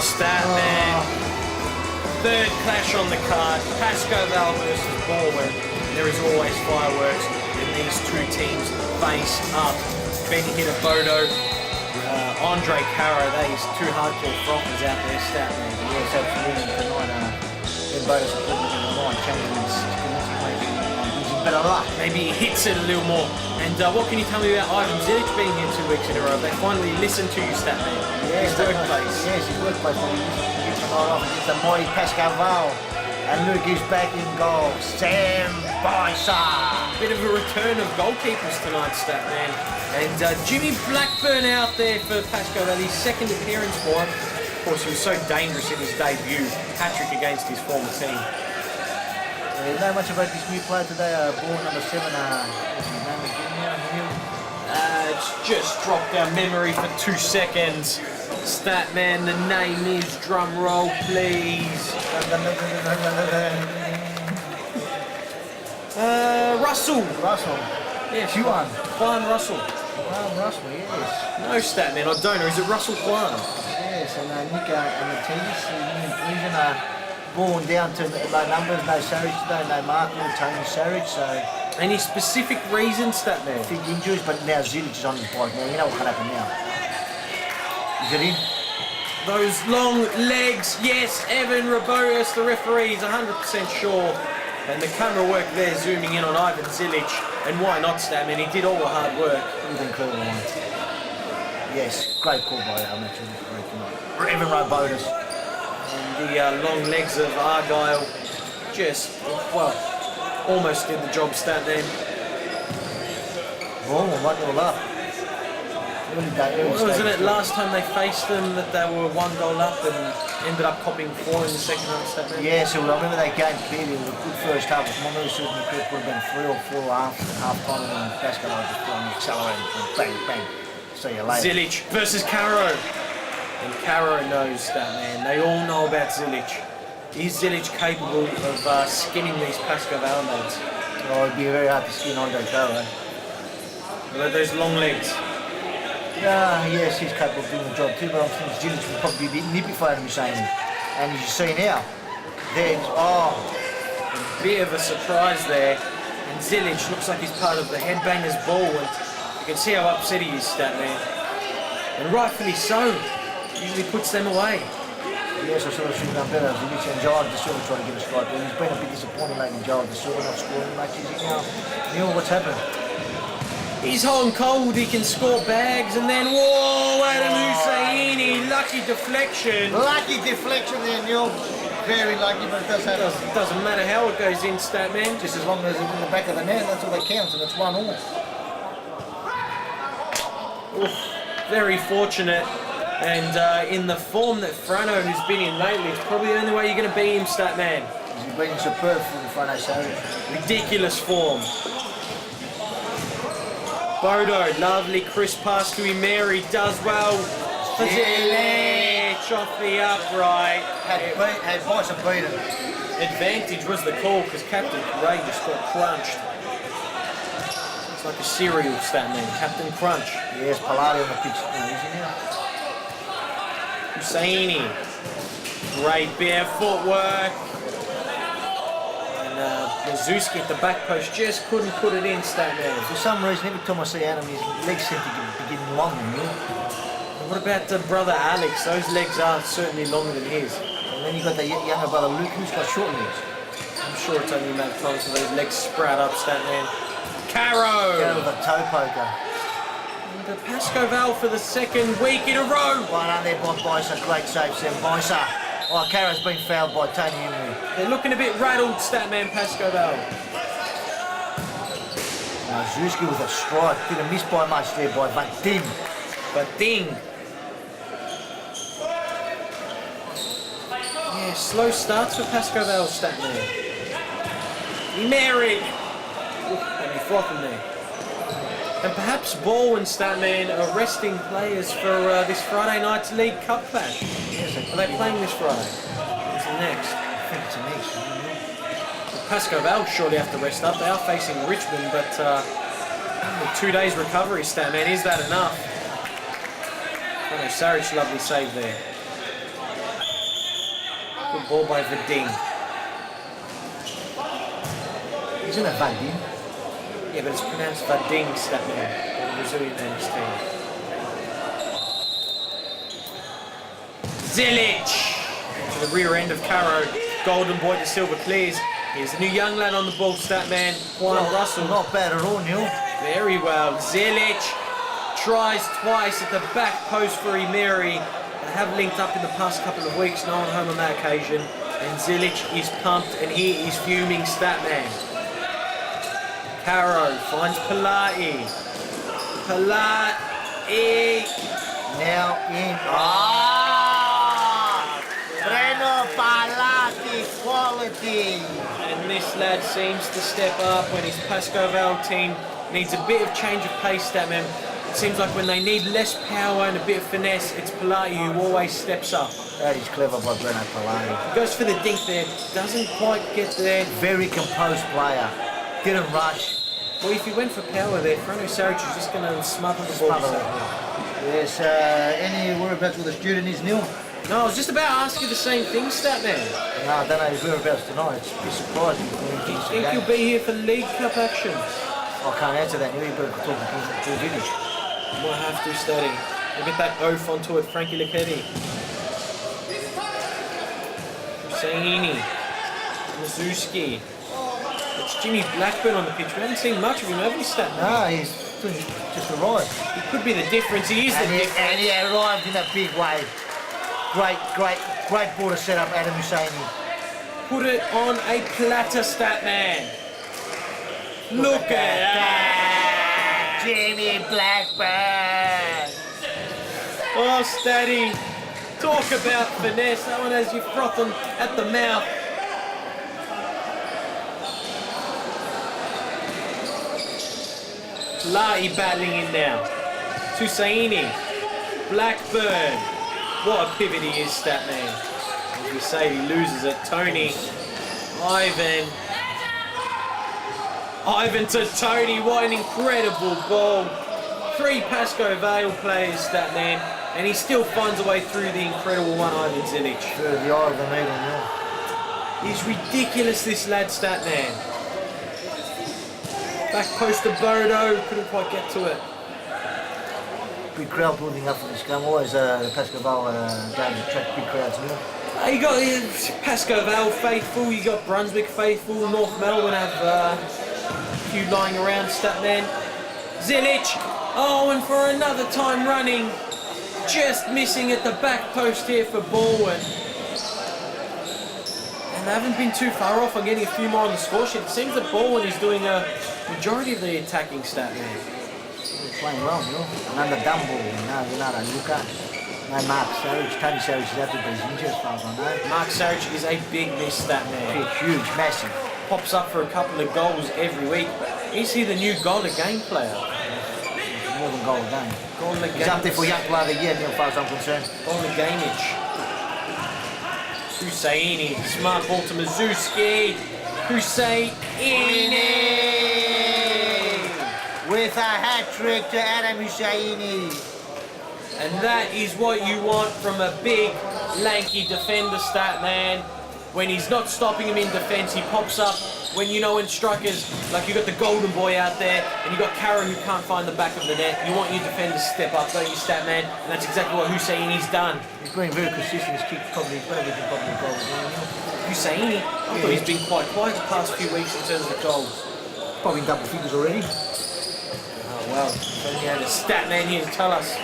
Statman. Third clash on the card. Pascoe Vale versus Balwyn. There is always fireworks, and these two teams face up. Benny hit a Bodo. Andre Caro, these two hardcore frothers out there, Statman. Yes, absolutely. Tonight, then Bodo's a little bit of a mind changing his better luck. Maybe he hits it a little more. And what can you tell me about Ivan Zilic being here 2 weeks in a row? They finally listened to you, Statman. Yes, his workplace. Yes, his workplace. He gets the night off against the mighty Pascoe Vale. And Luke is back in goal. Sam Boysa. Bit of a return of goalkeepers tonight, Statman. And Jimmy Blackburn out there for Pascoe Vale, his second appearance for him. Of course, he was so dangerous in his debut. Hat-trick against his former team. You know much about this new player today, born number 7, what's his name again? It's just dropped our memory for 2 seconds. Statman, the name is, drum roll please. Russell. Russell. Yes, Juan. Juan Russell. Juan Russell, yes. No, Statman, I don't know. Is it Russell Juan? Yes, and Nick and Matthias, even born down to low numbers, no Sarich today, no Mark, no Tony Sarich, so... Any specific reason, Statman? Big injuries, but now Zilic is on his bike now, you know what can happen now. Is it in? Those long legs, yes, Evan Robotus, the referee, is 100% sure. And the camera work there, zooming in on Ivan Zilic. And why not, Statman? He did all the hard work. It was incredible one. Yes, great call by amateur referee tonight. Evan Robotus. And the long legs of Argyle just, well, almost did the job, Statman. Oh, 1-0 up. Wasn't it last time they faced them that they were 1 goal up and ended up copying 4 in the second half, Statman? Yeah, so I remember that game clearly. It was a good first half. If Montgomery certainly could have been 3 or 4 after half time, and then Pascoe just put on the accelerator and bang, bang. See you later. Zilic versus Caro. And Caro knows that, man. They all know about Zilic. Is Zilic capable of skinning these Pascoe Vale lads? Oh, it'd be very hard to skin Andre Caro. What about those long legs? Yeah, yes, he's capable of doing the job too, but I'm thinking Zilic would probably be a bit nippy for him, saying. And as you see now, there's, a bit of a surprise there. And Zilic looks like he's part of the headbangers ball, and you can see how upset he is, Statman. And rightfully so. Usually puts them away. Yes, I sort of should have done better. Zilic and Giles to sort of try to get a strike, but he's been a bit disappointed lately, Giles. They're sort of not scoring much, is he now? Neil, what's happened? He's hot and cold, he can score bags, and then, whoa, Adam Husseini, lucky deflection. Lucky deflection there, Neil. Very lucky, but it does happen. It doesn't matter how it goes in, Statman. Just as long as it's in the back of the net, that's all that counts, and it's 1-all. Very fortunate, and in the form that Frano has been in lately, it's probably the only way you're going to beat him, Statman. He's been superb for the Frano Sarich. Ridiculous form. Bodo, lovely crisp pass to Mary, does well. Zilic off the upright. Had Boysa beaten. Advantage was the call because Captain Courageous got crunched. It's like a cereal, Statman. Captain Crunch. Yes, Palari on the pitch. Husseini. Great bare footwork. Mazuski at the back post just couldn't put it in, Statman. For some reason, every time I see Adam, his legs seem to be getting longer, Neil. What about brother Alex? Those legs are certainly longer than his. And then you've got the younger brother Luke, who's got short legs. I'm sure it's only a matter of time for those legs sprout up, Statman. Caro! Caro with a toe poker. And the Pascoe Vale for the second week in a row. One on there by Boysa, great save, Sam Boysa. Oh, Caro's been fouled by Tony Emery. They're looking a bit rattled, Statman, Pascoe Vale. Zuski with a strike. Didn't miss by much there by Vadim. Vadim. Yeah, slow starts for Pascoe Vale, Statman. Emery. Let me flop him there. And perhaps Balwyn, Statman, are resting players for this Friday night's League Cup clash. Yes, are they playing this Friday? Is it next? I think it's next. Well, Pascoe Vale surely have to rest up. They are facing Richmond, but 2 days recovery, Statman. Is that enough? Oh no, Sarich, lovely save there. Good ball by Verdine. Isn't it Vadin? Yeah, but it's pronounced Verdine, Statman. Or the Brazilian man's team. Zilic! To the rear end of Caro. Golden boy to silver clears. Here's the new young lad on the ball, Statman. Juan Russell. Not bad at all, Neil. Very well. Zilic tries twice at the back post for Emiri. They have linked up in the past couple of weeks, no one home on that occasion. And Zilic is pumped and he is fuming, Statman. Caro finds Palati. Palati. Now in. Breno Palati quality. And this lad seems to step up when his Pascoe Vale team needs a bit of change of pace, Statman. It seems like when they need less power and a bit of finesse, it's Palati who always steps up. That is clever by Breno Palati. Goes for the dink there, doesn't quite get there. Very composed player. Didn't rush. Well, if he went for power there, Frano Saric is just going to smother the ball. Yes, any whereabouts with the student is Neil? No, I was just about to ask you the same thing, Statman. No, I don't know his whereabouts tonight. It's be surprising. Do you think he'll be here for League Cup action? I can't answer that, Neil. You better talk to Paul Vidic. Might have to study. We'll get that oath onto it, Frankie Lecchetti. Husseini. Mazuski. It's Jimmy Blackburn on the pitch. We haven't seen much of him, have we, Statman? No, he's just arrived. He could be the difference. He is the difference. And he arrived in a big way. Great ball to set up Adam Husseini. Put it on a platter, Statman. Look at that. Jimmy Blackburn. Oh, Statty. Talk about finesse. That one has you frothing at the mouth. Lati battling in now. Husseini. Blackburn. What a pivot he is, Statman. As we say, he loses it. Tony. Ivan to Tony. What an incredible ball. 3 Pascoe Vale players, Statman. And he still finds a way through the incredible one, Ivan Zilic. Through the eye of the needle now. He's ridiculous, this lad, Statman. Back post to Bodo, couldn't quite get to it. Big crowd building up for this game. Always the Pascoe Vale games attract big crowds now. You got Pascoe Vale faithful, you got Brunswick faithful, North Melbourne have a few lying around, Statman. Zilic, oh, and for another time running, just missing at the back post here for Balwyn. And they haven't been too far off on getting a few more on the score sheet. It seems that Balwyn is doing a majority of the attacking, Statman. They're playing well, you know. Another dumb ball. No, you're not a Luca. No, Mark Saric. Tony Saric is out there, but he's injured as far as I know. Mark Saric is a big miss, Statman. Huge, massive. Pops up for a couple of goals every week. Is he the new goal a game player? More than goal a game. Goal a game. He's up there for young player of the year, as far as I'm concerned. Goal a gameage. Husseini, smart ball to Mazuski. Husseini! With a hat-trick to Adam Husseini. And that is what you want from a big, lanky defender, Statman. When he's not stopping him in defence, he pops up. When when strikers, like you got the golden boy out there, and you got Caro who can't find the back of the net, you want your defenders to step up, don't you, Statman? And that's exactly what Husseini's done. He's been very consistent. His kick probably better than probably goals. Husseini, I thought he's been quite quiet the past few weeks in terms of goals. Probably in double figures already. Oh well, so we had a Statman here to tell us.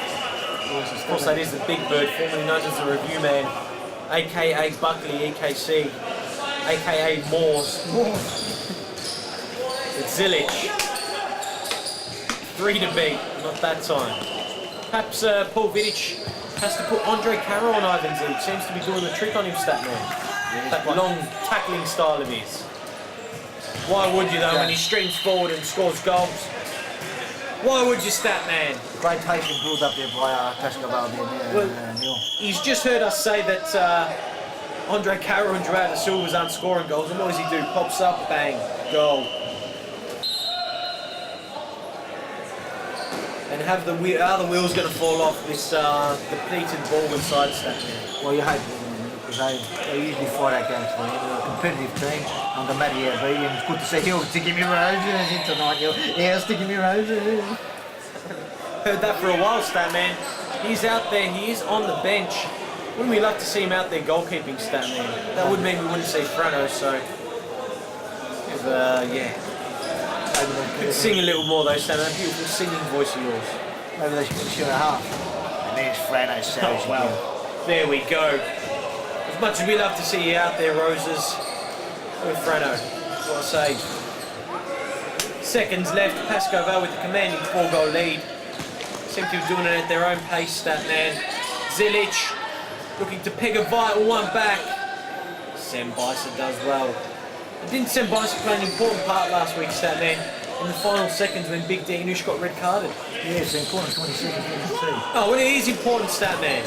Of course, that is the Big Bird, formerly known as the Review Man, aka Buckley, EKC, aka Moores. It's Zilic. 3 to beat, not that time. Perhaps Paul Vidic has to put Andre Caro on Ivan Zilic. Seems to be doing the trick on him, Statman. That long tackling style of his. Why would you though, when he streams forward and scores goals? Why would you, Statman? Great patient build up there by Pascoe Vale. Neil. He's just heard us say that Andre Caro and Joao da Silva's aren't scoring goals, and what does he do? Pops up, bang, goal. And are the wheels going to fall off this depleted Balwyn side, Statman? Well, you hope. because they usually fight out games for them. They're a competitive team under Matty LB, and it's good to see Hill sticking me roses in tonight. Yeah, sticking me roses. Heard that for a while, Statman. He's out there, he is on the bench. Wouldn't we love to see him out there goalkeeping, Statman? That would mean we wouldn't see Frano, so... yeah. Could sing a little more though, Statman. That beautiful singing voice of yours. Maybe they should put 2.5. And there's Frano Savage. Oh, well, there we go. As much as we love to see you out there, Roses, with Frano, what a save. Seconds left, Pascoe Vale with the commanding 4-goal lead. Seem to be doing it at their own pace, Statman. Zilic looking to peg a vital one back. Sembisa does well. Didn't Sembisa play an important part last week, Statman? In the final seconds when Big D Noosh got red carded. Yeah, it's important 20 seconds too. Oh, well, it is important, Statman.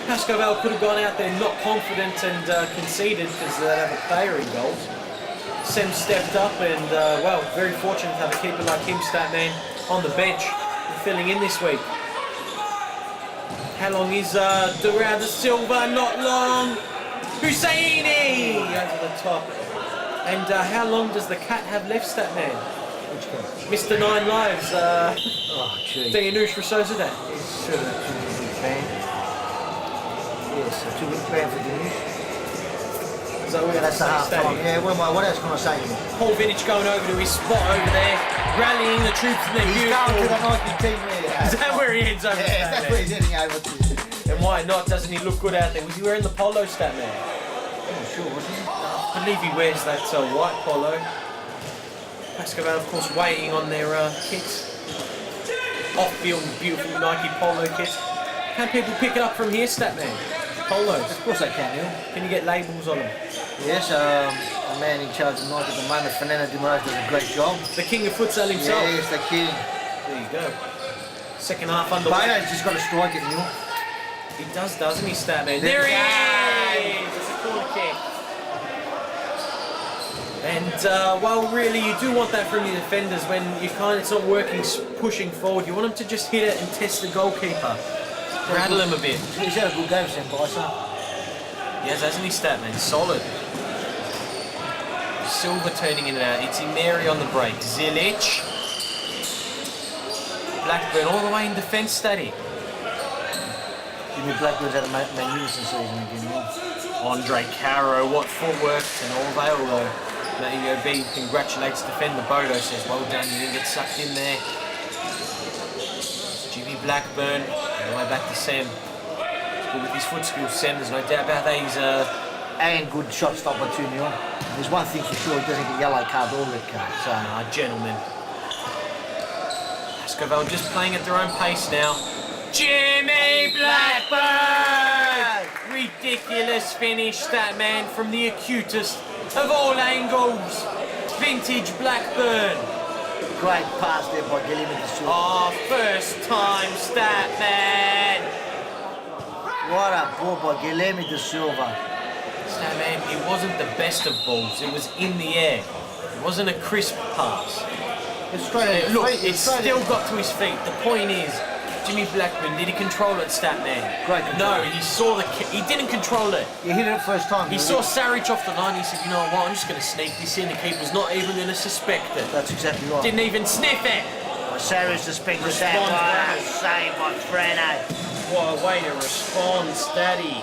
Pascoe Vale could have gone out there not confident and conceded because they have a player in goals. Sem stepped up and, well, very fortunate to have a keeper like him, Statman, on the bench and filling in this week. How long is Durao da Silva? Not long. Husseini over the top. And how long does the cat have left, Statman? Which cat? Mr. 9 Lives. Oh, gee. Dayanush Rasozaday. It's sort of a too big band. Yes, a too big band for Denise. That's the half time. Yeah, what else can I say? Paul Vintage going over to his spot over there, rallying the troops in their He's going to the Nike team there. Is that where he heads over? Yeah, that's where he's heading over to. And why not? Doesn't he look good out there? Was he wearing the polo, Statman? I'm not sure, was he? I believe he wears that white polo. Pascoe Vale, of course, waiting on their kits. Off-field, beautiful Nike polo kit. Can people pick it up from here, Statman? Polos. Of course I can, Neil. Can you get labels on them? Yes, the man in charge of Nike at the moment, Fernando de Moraes, does a great job. The king of futsal himself. Yes, the king. There you go. Second half underway. Bayo's just got to strike it, Neil. He does, doesn't he, Statman? There he is! It's a corner kick. And, well, really, you do want that from your defenders when it's not working, pushing forward. You want them to just hit it and test the goalkeeper. Rattle him a bit. He's had a good game, Sembisa. He has, hasn't he, Statman? Solid. Silva turning in and out. It's Mary on the break. Zilic. Blackburn all the way in defence, Statty. Jimmy Blackburn's had a magnificent season again, yeah. Andre Caro, what footwork, and all Vale though. Matty B congratulates defender Bodo, says well done, you didn't get sucked in there. It's Jimmy Blackburn, all the way back to Sem. He's good with his foot skills, Sem, there's no doubt about that. He's and good shot stopper too, Neil. There's one thing for sure, he doesn't get yellow card or red card. So, gentlemen. Pascoe Vale just playing at their own pace now. Jimmy Blackburn! Ridiculous finish, Statman, from the acutest of all angles. Vintage Blackburn. Great pass there by Guilherme de Silva. Oh, first time, Statman. What a ball by Guilherme de Silva. Statman, it wasn't the best of balls. It was in the air. It wasn't a crisp pass. It's straight at his Look, feet. it still got to his feet. The point is, Jimmy Blackburn, did he control it, Statman? Great control. No, he saw he didn't control it. He hit it first time. He saw Saric off the line, he said, you know what, I'm just going to sneak this in. The keeper's not even going to suspect it. That's exactly right. Didn't even sniff it. Well, Saric suspected Responds that. well. Save by Frano. What a way to respond, Statty.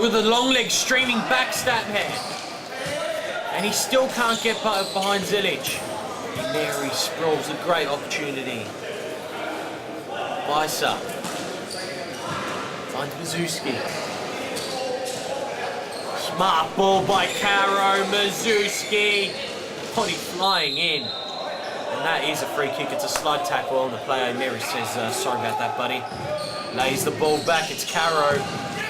With the long leg streaming back, Statman. And he still can't get behind Zilic. Mary sprawls a great opportunity. Bisa finds Mazuski. Smart ball by Caro. Mazuski. Body flying in. And that is a free kick. It's a slide tackle on the player. Mary says, sorry about that, buddy. Lays the ball back. It's Caro.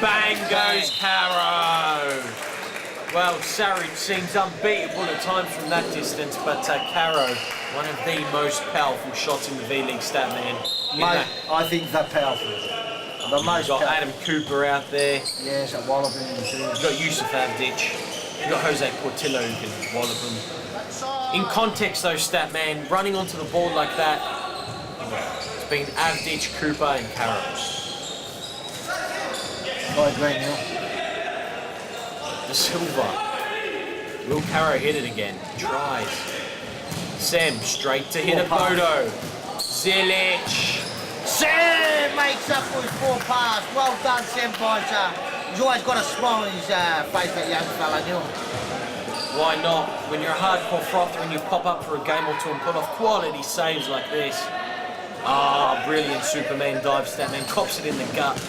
Bang goes Caro. Well, Saric seems unbeatable at times from that distance, but Caro, one of the most powerful shots in the V-League, Statman. I think they're powerful. The most You've got powerful. Adam Cooper out there. Yes, at Walloping too. You've got Yusuf Avdic. You've got Jose Portillo who can wallop him. In context though, Statman, running onto the board like that, it's It's been Avdic, Cooper and Caro. Guy Green, Neil. De Silva. Will Caro hit it again? Tries. Sem straight to hit a Bodo. Zilic. Sam makes up for his poor pass. Well done, Sam Pointer. He's always got a smile on his face, that young fella, Neil. Why not? When you're a hardcore frother and you pop up for a game or two and put off quality saves like this. Ah, brilliant Superman dive stat, man. Cops it in the gut.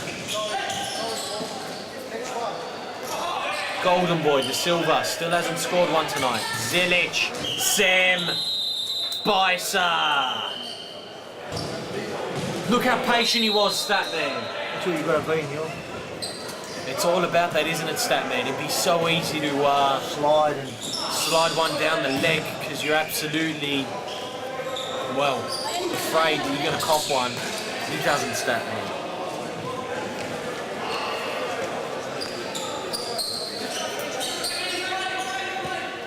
Golden Boy, De Silva, still hasn't scored one tonight. Zilic, Sem, Bisa. Look how patient he was, Statman. That's what you've got to be, Neil. It's all about that, isn't it, Statman? It'd be so easy to slide one down the leg because you're absolutely, well, afraid that you're going to cop one. He doesn't, Statman.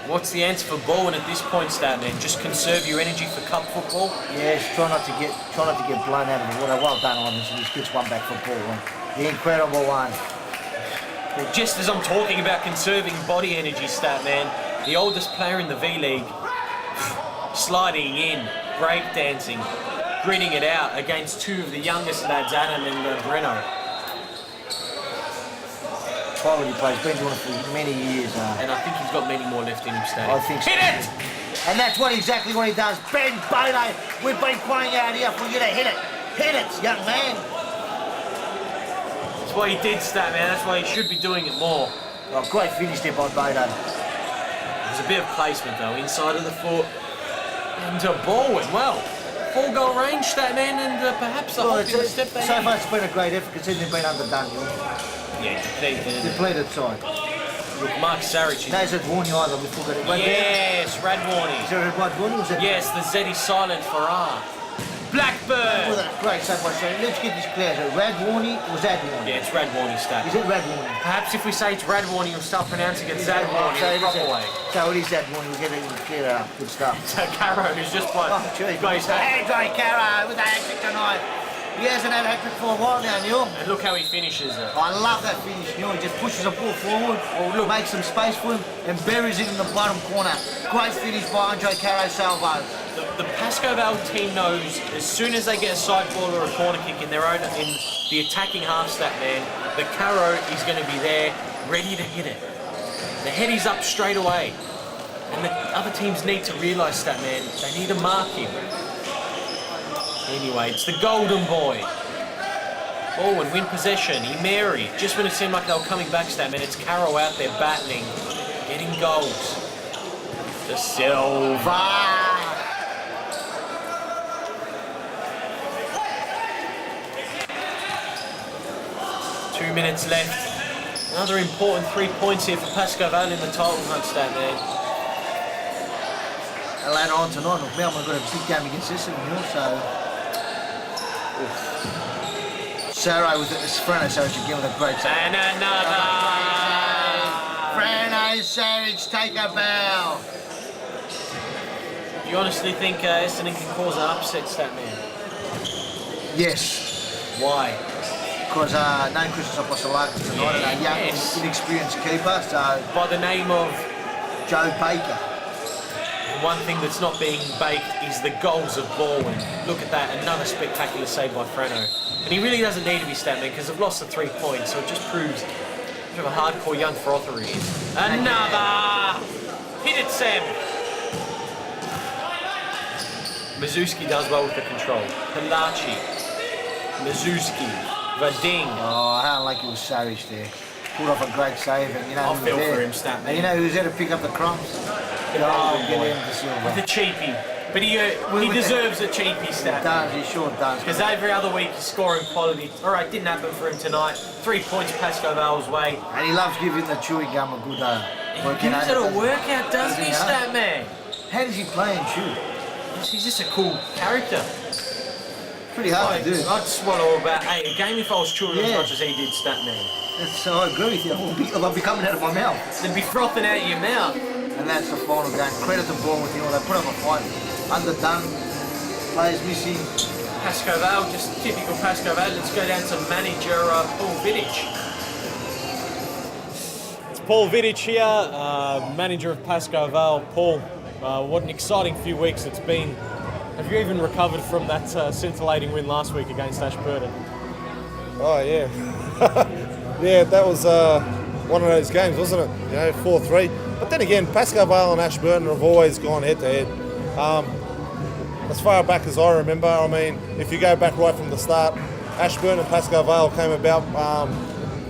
What's the answer for Balwyn at this point, Statman? Just conserve your energy for cup football? Yes, try not to get blown out of the water. Well done, Ivan. He gets one back for Balwyn. The incredible one. Just as I'm talking about conserving body energy, Statman, the oldest player in the V League, sliding in, breakdancing, gritting it out against two of the youngest lads, Adam and Breno. Quality play. He's been doing it for many years. And I think he's got many more left in him, Stat. I think so. Hit it! And that's exactly what he does. Ben Vale, we've been playing out here for you to hit it. Hit it, young man. That's what he did, Stat, man. That's why he should be doing it more. Oh, great finish there by Vale. There's a bit of placement, though, inside of the foot. And Balwyn, well, 4-goal range, Stat, man, and perhaps a hop in the step they so far it's been a great effort considering they've been underdone. Yeah, depleted side. Look, Mark Sarich. No, it's Warney either. We forgot it. Yes, Radwarney. Is there a Radwarney or was it? Yes, the Z is silent for R. Blackburn. Well, great save by Sarich. Let's get this clear. Is it Radwarney or Zadwarney? Yeah, it's Radwarney, Stat. Is it Radwarney? Perhaps if we say it's Radwarney, you'll start pronouncing it Zadwarney the proper way. So it is Zadwarney. We'll get it clear up. Good stuff. So Caro is just like, hey, Johnny Caro with the hat-trick tonight. He hasn't had a hat-trick for a while now, Neil. And look how he finishes it. I love that finish, Neil. He just pushes the ball forward, makes some space for him, and buries it in the bottom corner. Great finish by Andre Caro Salvo. The Pascoe Vale team knows as soon as they get a side ball or a corner kick in their own, in the attacking half, Stat man, the Caro is going to be there, ready to hit it. The head is up straight away. And the other teams need to realise, Stat man, they need to mark him. Anyway, it's the Golden Boy. Oh, and win possession. Mary. Just when it seemed like they were coming back, Statman, it's Caro out there battling, getting goals. De Silva. 2 minutes left. Another important 3 points here for Pascoe Vale in the title hunt, Statman. And later on tonight, Melbourne got a big game against Sicily, so. Sarah with it, Frano Sarich again with a great save. And another! Frano Sarich, take a bow. Do you honestly think Essendon can cause an upset, Statman? Yes. Why? Because no Christmas Apostolakis tonight, and a young, inexperienced keeper, so. By the name of Joe Baker. One thing that's not being baked is the goals of Balwyn. Look at that, another spectacular save by Frano. And he really doesn't need to be Statman because they've lost the 3 points, so it just proves how of a hardcore young frother he is. Another! Hit it, Sam! Mazuski does well with the control. Palachi. Mazuski. Vading. Oh, how unlucky was Sarich there. Pulled off a great save, and you know I feel for him, Statman. And you know who's there to pick up the crumbs? With the cheapie. But he deserves a cheapie, Stat. He does, he sure does. Because every other week he's scoring quality. Alright, didn't happen for him tonight. 3 points Pascoe Vale's way. And he loves giving the chewing gum a good He gives it a workout, doesn't he, Stat man? How does he play and chew? He's just a cool character. Pretty hard to do. I'd swallow about 8 a game if I was chewing as much as he did, Stat man. So I agree with you. I'll be coming out of my mouth. They'd be frothing out of your mouth. And that's the final game. Credit to Balwyn, they put up a fight. Underdone, players missing. Pascoe Vale, just typical Pascoe Vale. Let's go down to manager Paul Vidic. It's Paul Vidic here, manager of Pascoe Vale. Paul, what an exciting few weeks it's been. Have you even recovered from that scintillating win last week against Ashburton? Oh yeah, yeah, that was one of those games, wasn't it? You know, 4-3. But then again, Pascoe Vale and Ashburton have always gone head to head. As far back as I remember, I mean, if you go back right from the start, Ashburton and Pascoe Vale came about.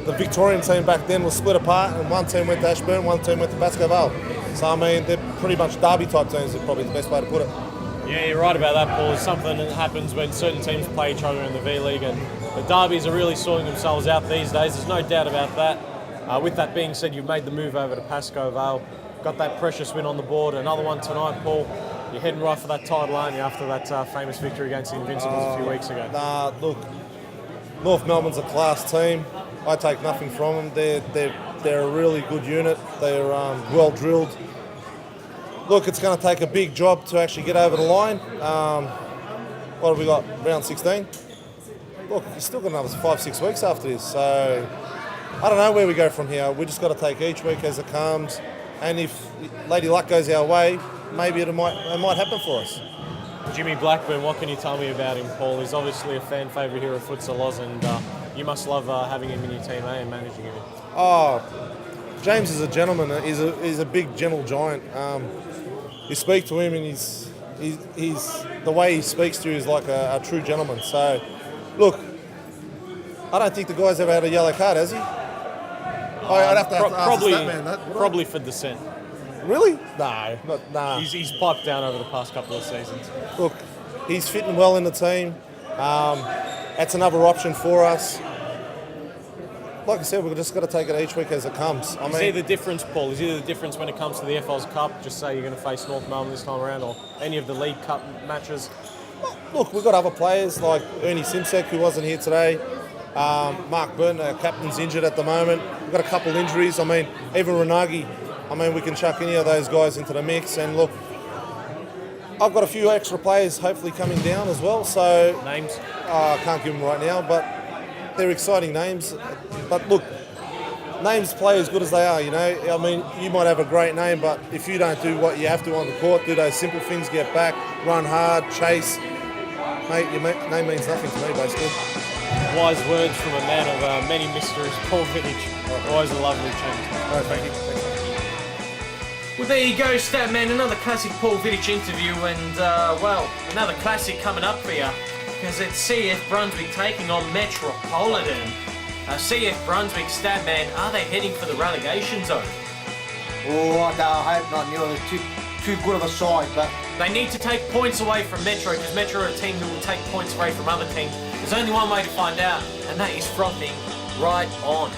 The Victorian team back then was split apart, and one team went to Ashburton, one team went to Pascoe Vale. So I mean, they're pretty much derby type teams. Is probably the best way to put it. Yeah, you're right about that, Paul. It's something that happens when certain teams play each other in the V League, and the derbies are really sorting themselves out these days. There's no doubt about that. With that being said, you've made the move over to Pascoe Vale, got that precious win on the board. Another one tonight, Paul. You're heading right for that title, aren't you, after that famous victory against the Invincibles a few weeks ago? Nah, look, North Melbourne's a class team. I take nothing from them. They're a really good unit. They're well drilled. Look, it's going to take a big job to actually get over the line. What have we got? Round 16? Look, you've still got another 5-6 weeks after this. So I don't know where we go from here. We just got to take each week as it comes. And if Lady Luck goes our way, maybe it might happen for us. Jimmy Blackburn, what can you tell me about him, Paul? He's obviously a fan favourite here at Futsalroos, and you must love having him in your team, and managing him. Oh, James is a gentleman. He's a big, gentle giant. You speak to him, and he's the way he speaks to you is like a true gentleman. So, look, I don't think the guy's ever had a yellow card, has he? I'd have to ask probably, that man that. Probably for dissent. Really? No, nah. He's piped down over the past couple of seasons. Look, he's fitting well in the team. That's another option for us. Like I said, we've just got to take it each week as it comes. Is he the difference, Paul? Is he the difference when it comes to the FL's Cup? Just say you're going to face North Melbourne this time around, or any of the League Cup matches? Look, we've got other players like Ernie Simsek, who wasn't here today. Mark Burton, our captain's injured at the moment. We've got a couple injuries. I mean, even Renagi. I mean, we can chuck any of those guys into the mix. And look, I've got a few extra players hopefully coming down as well. So Names? I can't give them right now, but they're exciting names. But look, names play as good as they are, you know. I mean, you might have a great name, but if you don't do what you have to on the court, do those simple things, get back, run hard, chase, mate, your name means nothing to me, basically. Wise words from a man of many mysteries, Paul Vidic. Always a lovely chat. No, thank you. Well, there you go, Statman. Another classic Paul Vidic interview, and well, another classic coming up for you, because it's CF Brunswick taking on Metropolitan. CF Brunswick, Statman, are they heading for the relegation zone? Oh, I hope not. Nearly too good of a side, but They need to take points away from Metro, because Metro are a team who will take points away from other teams. There's only one way to find out, and that is frothing right on.